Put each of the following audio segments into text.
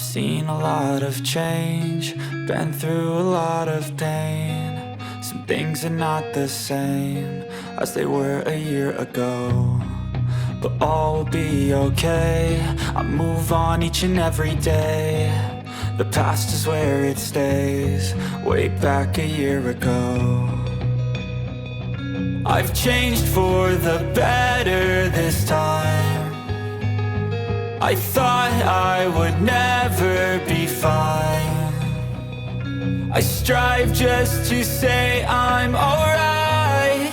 I've seen a lot of change, been through a lot of pain. Some things are not the same as they were a year ago, but all will be okay. I move on each and every day. The past is where it stays, way back a year ago. I've changed for the better this time. I thought I would never be fine. I strive just to say I'm alright,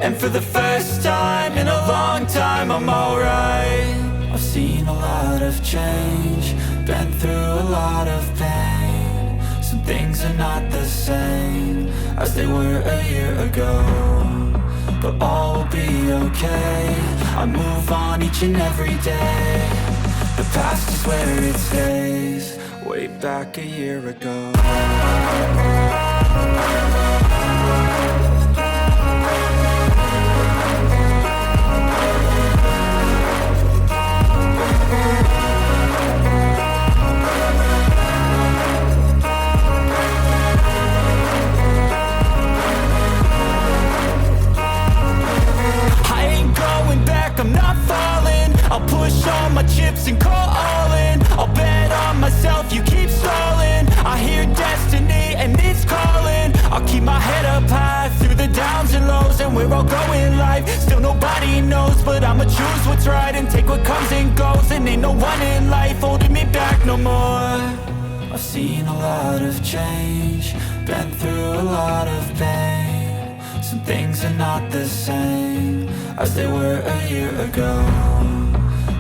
and for the first time in a long time I'm alright. I've seen a lot of change, been through a lot of pain. Some things are not the same as they were a year ago, but all will be okay. I move on each and every day. The past is where it stays, way back a year ago. I'm not falling, I'll push all my chips and call all in. I'll bet on myself, you keep stalling. I hear destiny and it's calling. I'll keep my head up high through the downs and lows, and we're all going live. Still nobody knows, but I'ma choose what's right and take what comes and goes. And ain't no one in life holding me back no more. I've seen a lot of change, been through a lot of pain. Some things are not the same as they were a year ago,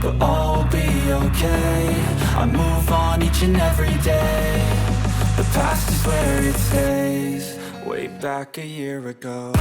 but all will be okay. I move on each and every day. The past is where it stays, way back a year ago.